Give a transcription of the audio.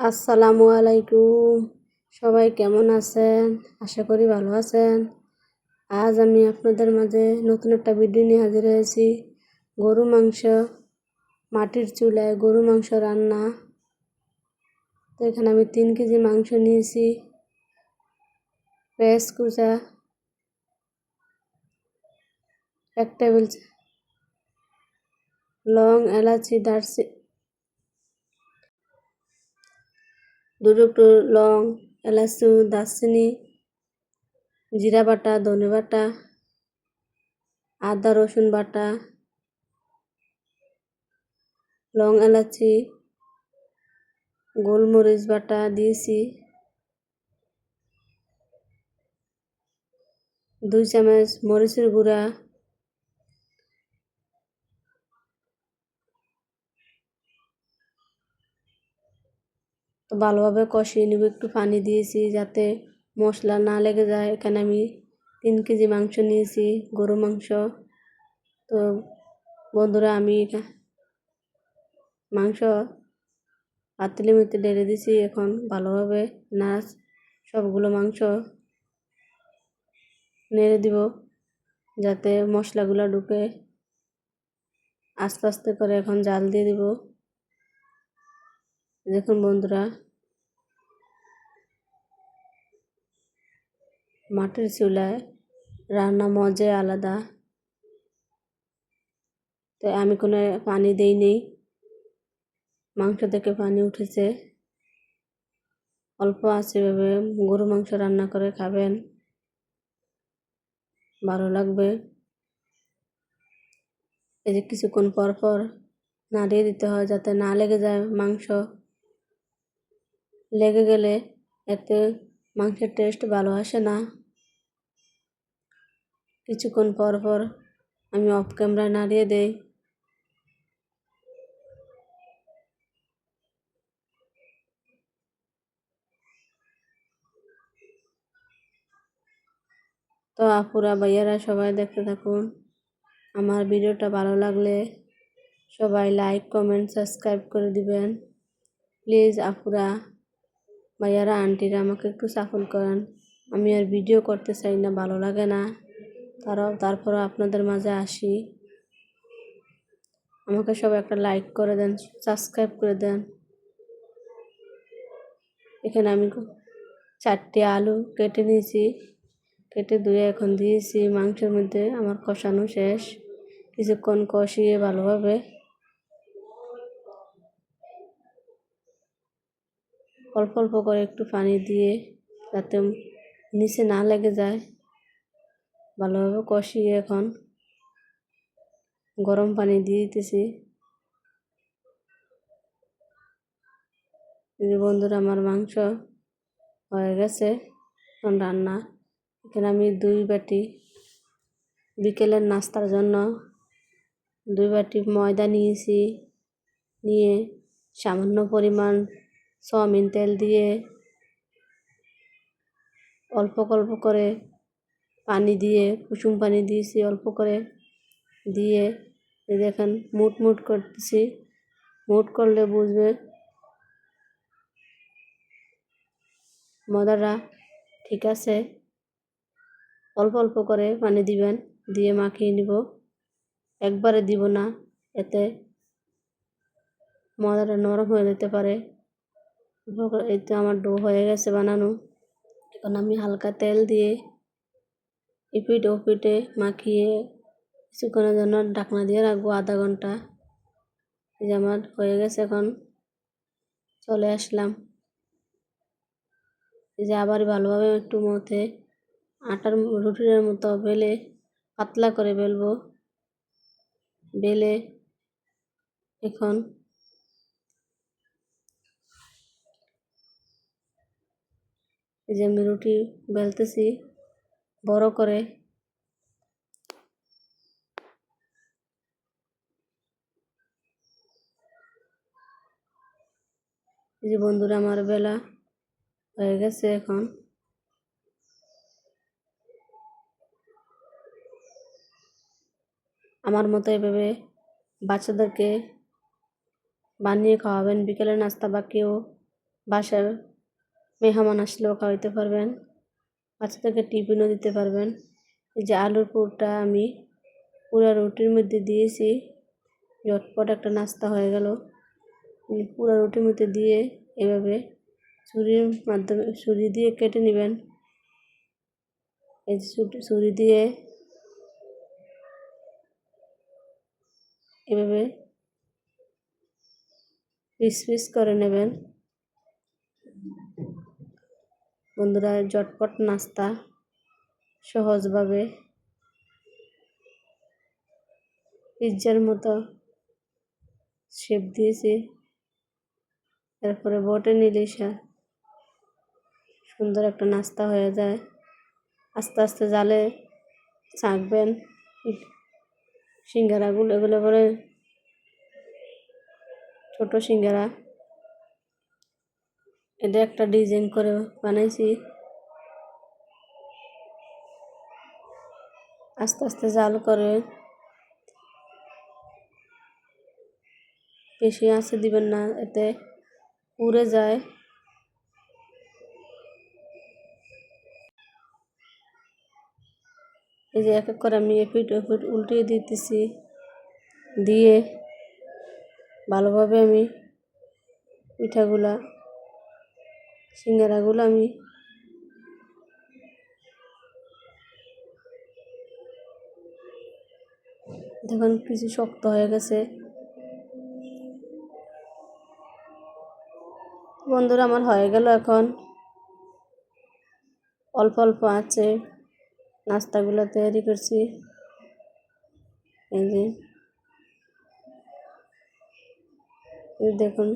আসসালামু আলাইকুম। সবাই কেমন আছেন? আশা করি ভালো আছেন। আজ আমি আপনাদের মাঝে নতুন একটা ভিডিও নিয়ে হাজির হয়েছি। গরু মাংস, মাটির চুলায় গরু মাংস রান্না। তো এখানে আমি 3 কেজি মাংস নিয়েছি। পেঁয়াজ কুচা 1 টেবিল, লং, এলাচি, দারচিনি, 2 টুকরো লং, এলাচি, দারচিনি, জিরা বাটা, ধনে বাটা, আদা রসুন বাটা, লং, এলাচি, গোলমরিচ বাটা দিয়েছি, 2 চামচ মরিচের গুঁড়া, তো ভালোভাবে কষিয়ে নেব। একটু পানি দিয়েছি যাতে মশলা না লেগে যায়। এখানে আমি 3 কেজি মাংস নিয়েছি, গরু মাংস। তো বন্ধুরা, আমি মাংস পাতিলের মধ্যে ঢেলে দিয়েছি। এখন ভালোভাবে সবগুলো মাংস নেড়ে দিব যাতে মশলাগুলো ঢুকে। আস্তে আস্তে করে এখন জাল দিয়ে দিব। দেখুন বন্ধুরা, মাটির চুলায় রান্না মজাই আলাদা। তো আমি কোনো পানি দেইনি, মাংস থেকে পানি উঠেছে। অল্প আছে এভাবে গরু মাংস রান্না করে খাবেন, ভালো লাগবে। এই যে কিছুক্ষণ পর পর নাড়িয়ে দিতে হয় যাতে না লেগে যায় মাংস। লেগে গেলে এতে মাংসের টেস্ট ভালো আসে না। কিছুক্ষণ পর পর আমি অফ ক্যামেরায় নাড়িয়ে দেই। তো আপুরা ভাইয়ারা সবাই দেখতে থাকুন। আমার ভিডিওটা ভালো লাগলে সবাই লাইক, কমেন্ট, সাবস্ক্রাইব করে দিবেন। প্লিজ আপুরা ভাইয়ারা, আন্টিরা আমাকে একটু সাপোর্ট করেন। আমি আর ভিডিও করতে চাই না, ভালো লাগে না। তারপরও আপনাদের মাঝে আসি। আমাকে সবাই একটা লাইক করে দেন, সাবস্ক্রাইব করে দেন। এখানে আমি 4টি আলু কেটে নিয়েছি, কেটে ধুয়ে এখন দিয়েছি মাংসের মধ্যে। আমার কষানো শেষ। কিছুক্ষণ কষিয়ে ভালোভাবে অল্প অল্প করে একটু পানি দিয়ে যাতে নিচে না লেগে যায়, ভালোভাবে কষিয়ে এখন গরম পানি দিয়ে দিতেছি। বন্ধুরা, আমার মাংস হয়ে গেছে এখন রান্না। এখানে আমি 2 বাটি বিকেলের নাস্তার জন্য 2 বাটি ময়দা নিয়েছি। নিয়ে সামান্য পরিমাণ সয়াবিন তেল দিয়ে অল্প অল্প করে পানি দিয়ে, কুসুম পানি দিয়েছি অল্প করে দিয়ে। দেখেন মুট মুট করতেছি। মুট করলে বুঝবে ময়দাটা ঠিক আছে। অল্প অল্প করে পানি দিবেন, দিয়ে মাখিয়ে নিব। একবারে দিব না, এতে ময়দাটা নরম হয়ে যেতে পারে। এই তো আমার ডো হয়ে গেছে বানানো। এখন আমি হালকা তেল দিয়ে এপিঠ ওপিঠে মাখিয়ে কিছুক্ষণের জন্য ঢাকনা দিয়ে রাখবো, আধা ঘন্টা। এই যে আমার হয়ে গেছে। এখন চলে আসলাম। এই যে আবার ভালোভাবে একটু মধ্যে আটার রুটির মতো বেলে পাতলা করে বেলবো। বেলে এখন এই যে আমি রুটি বেলতেছি বড় করে। এই যে বন্ধুরা, আমার বেলা হয়ে গেছে। এখন আমার মতো এভাবে বাচ্চাদেরকে বানিয়ে খাওয়াবেন বিকেলের নাস্তা, বা কেউ বাসার মেহমান আসলেও খাওয়াইতে পারবেন, বাচ্চাদেরকে টিফিনও দিতে পারবেন। এই যে আলুর পুরটা আমি পুরা রুটির মধ্যে দিয়েছি, ঝটপট একটা নাস্তা হয়ে গেল। পুরা রুটির মধ্যে দিয়ে এভাবে ছুরি দিয়ে কেটে নেবেন। এই ছুরি দিয়ে এভাবে পিস পিস করে নেবেন। বন্ধুরা, ঝটপট নাস্তা সহজভাবে পিৎজার মতো শেপ দিয়েছি। তারপরে বটে নিলে সুন্দর একটা নাস্তা হয়ে যায়। আস্তে আস্তে জালে ছাঁকবেন সিঙ্গারাগুলো। এগুলো করে ছোট সিঙ্গারা, এটা একটা ডিজাইন করে বানাইছি। আস্তে আস্তে জাল করে, বেশি আঁচে দিবেন না, এতে পুড়ে যায়। এই যে এক এক করে আমি এপিট ওপিট উল্টিয়ে দিতেছি, দিয়ে ভালোভাবে আমি সিঙ্গারাগুলো আমি দেখুন কিছু শক্ত হয়ে গেছে। বন্ধুরা, আমার হয়ে গেল। এখন অল্প অল্প আছে নাস্তাগুলো তৈরি করছি। এই যে দেখুন